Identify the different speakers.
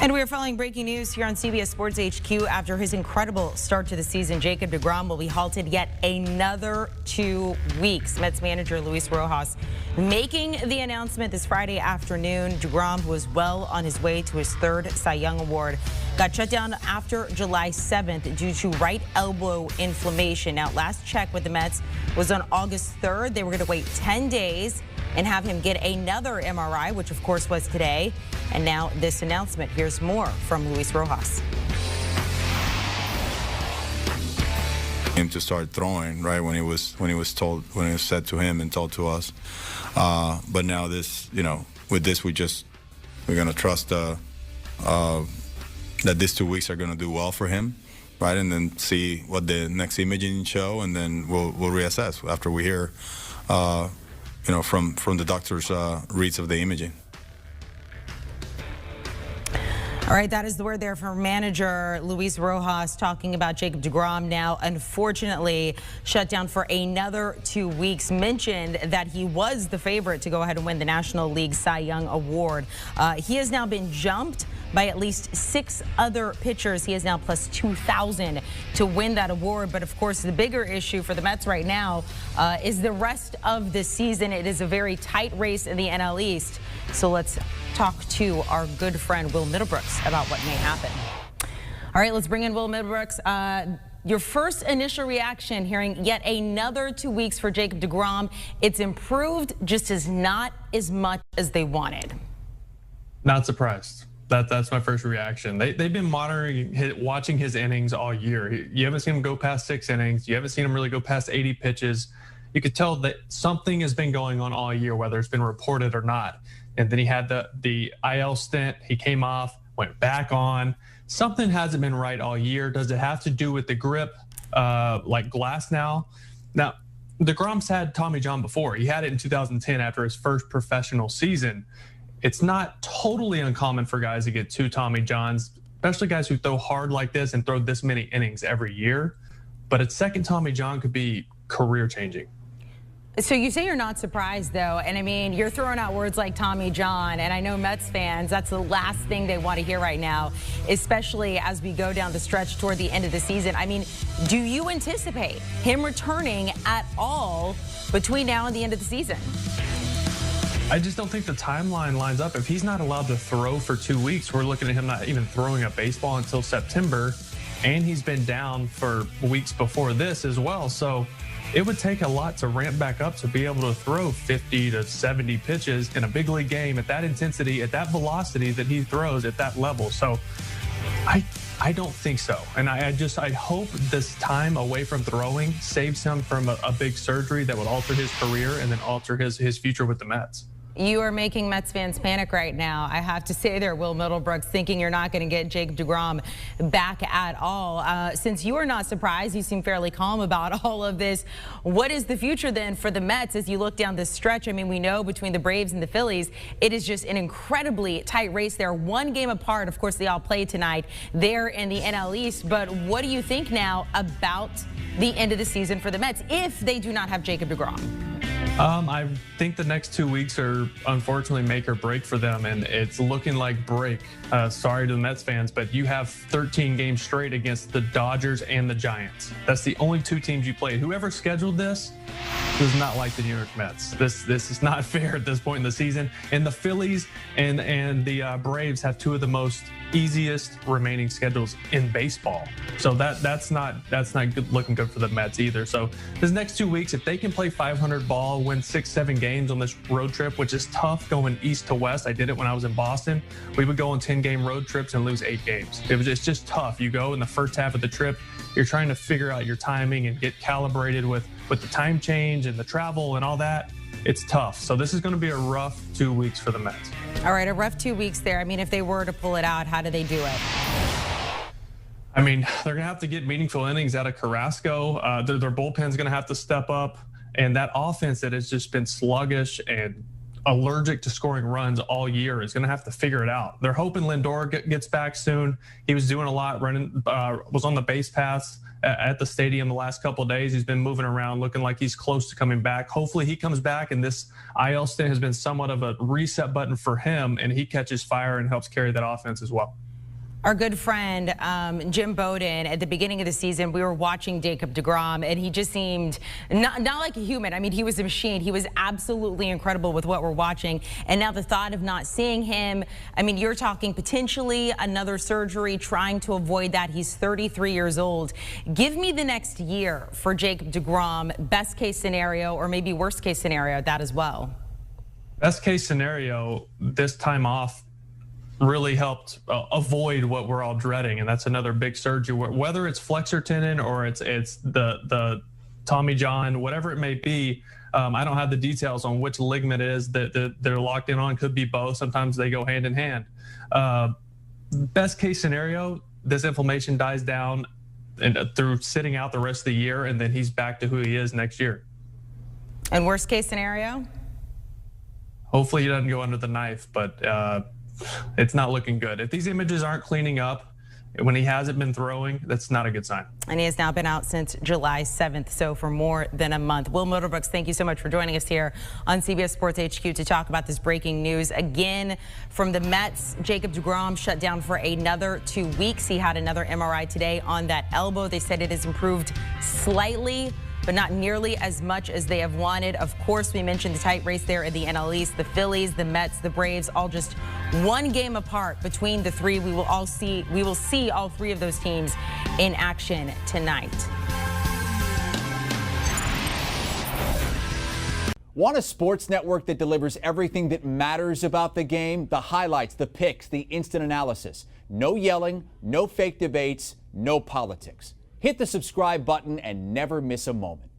Speaker 1: And we're following breaking news here on CBS Sports HQ. After his incredible start to the season, Jacob deGrom will be halted yet another 2 weeks. Mets manager Luis Rojas making the announcement this Friday afternoon. deGrom was well on his way to his third Cy Young Award. Got shut down after July 7th due to right elbow inflammation. Now, last check with the Mets was on August 3rd. They were going to wait 10 days and have him get another MRI, which of course was today. And now this announcement. Here's more from Luis Rojas.
Speaker 2: Him to start throwing right when he was said to him and told to us. But now this, with this we're gonna trust that these 2 weeks are gonna do well for him, right? And then see what the next imaging show, and then we'll reassess after we hear, from the doctor's reads of the imaging.
Speaker 1: All right, that is the word there from manager Luis Rojas talking about Jacob deGrom, now unfortunately shut down for another 2 weeks. Mentioned that he was the favorite to go ahead and win the National League Cy Young Award. He has now been jumped by at least 6 other pitchers. He is now plus 2,000 to win that award. But of course, the bigger issue for the Mets right now is the rest of the season. It is a very tight race in the NL East. So let's talk to our good friend Will Middlebrooks about what may happen. All right, let's bring in Will Middlebrooks. Your first initial reaction hearing yet another 2 weeks for Jacob deGrom. It's improved, just as not as much as they wanted.
Speaker 3: Not surprised. That's my first reaction. They've been monitoring, watching his innings all year. You haven't seen him go past 6 innings. You haven't seen him really go past 80 pitches. You could tell that something has been going on all year, whether it's been reported or not. And then he had the IL stint. He came off, went back on. Something hasn't been right all year. Does it have to do with the grip, like glass now? Now, deGrom's had Tommy John before. He had it in 2010 after his first professional season. It's not totally uncommon for guys to get 2 Tommy Johns, especially guys who throw hard like this and throw this many innings every year. But a second Tommy John could be career changing.
Speaker 1: So you say you're not surprised, though, and I mean, you're throwing out words like Tommy John, and I know Mets fans, that's the last thing they want to hear right now, especially as we go down the stretch toward the end of the season. I mean, do you anticipate him returning at all between now and the end of the season?
Speaker 3: I just don't think the timeline lines up. If he's not allowed to throw for 2 weeks, we're looking at him not even throwing a baseball until September, and he's been down for weeks before this as well. So it would take a lot to ramp back up to be able to throw 50 to 70 pitches in a big league game at that intensity, at that velocity that he throws at that level. So I don't think so. And I hope this time away from throwing saves him from a big surgery that would alter his career and then alter his future with the Mets.
Speaker 1: You are making Mets fans panic right now. I have to say there, Will Middlebrooks, thinking you're not going to get Jacob deGrom back at all. Since you are not surprised, you seem fairly calm about all of this. What is the future then for the Mets as you look down this stretch? I mean, we know between the Braves and the Phillies, it is just an incredibly tight race. They're 1 game apart. Of course, they all play tonight. They're in the NL East. But what do you think now about the end of the season for the Mets if they do not have Jacob deGrom?
Speaker 3: I think the next 2 weeks are unfortunately make or break for them, and it's looking like break. Sorry to the Mets fans, but you have 13 games straight against the Dodgers and the Giants. That's the only 2 teams you played. Whoever scheduled this does not like the New York Mets. This is not fair at this point in the season. And the Phillies and the Braves have 2 of the most easiest remaining schedules in baseball. So that's not good, looking good for the Mets either. So this next 2 weeks, if they can play 500 ball, win 6-7 games on this road trip, which is tough going east to west. I did it when I was in Boston. We would go on 10-game road trips and lose 8 games. It's just tough. You go in the first half of the trip, you're trying to figure out your timing and get calibrated with the time change and the travel and all that. It's tough. So this is going to be a rough 2 weeks for the Mets.
Speaker 1: All right, a rough 2 weeks there. I mean, if they were to pull it out, how do they do it?
Speaker 3: I mean, they're going to have to get meaningful innings out of Carrasco. Their bullpen's going to have to step up. And that offense that has just been sluggish and allergic to scoring runs all year is going to have to figure it out. They're hoping Lindor gets back soon. He was doing a lot, running, was on the base paths at the stadium the last couple of days. He's been moving around, looking like he's close to coming back. Hopefully he comes back, and this IL stint has been somewhat of a reset button for him, and he catches fire and helps carry that offense as well.
Speaker 1: Our good friend Jim Bowden, at the beginning of the season, we were watching Jacob deGrom, and he just seemed not like a human. I mean, he was a machine. He was absolutely incredible with what we're watching. And now the thought of not seeing him, I mean, you're talking potentially another surgery, trying to avoid that. He's 33 years old. Give me the next year for Jacob deGrom, best case scenario, or maybe worst case scenario, that as well.
Speaker 3: Best case scenario, this time off really helped avoid what we're all dreading, and that's another big surgery. Whether it's flexor tendon or it's the Tommy John, whatever it may be. I don't have the details on which ligament it is that they're locked in on. Could be both. Sometimes they go hand in hand. Best case scenario, this inflammation dies down and through sitting out the rest of the year, and then he's back to who he is next year.
Speaker 1: And worst case scenario?
Speaker 3: Hopefully he doesn't go under the knife, but it's not looking good. If these images aren't cleaning up when he hasn't been throwing, that's not a good sign.
Speaker 1: And he has now been out since July 7th, so for more than a month. Will Middlebrooks, thank you so much for joining us here on CBS Sports HQ to talk about this breaking news. Again, from the Mets, Jacob deGrom shut down for another 2 weeks. He had another MRI today on that elbow. They said it has improved slightly, but not nearly as much as they have wanted. Of course, we mentioned the tight race there in the NL East. The Phillies, the Mets, the Braves, all just one game apart between the three. We will see all three of those teams in action tonight.
Speaker 4: Want a sports network that delivers everything that matters about the game? The highlights, the picks, the instant analysis. No yelling, no fake debates, no politics. Hit the subscribe button and never miss a moment.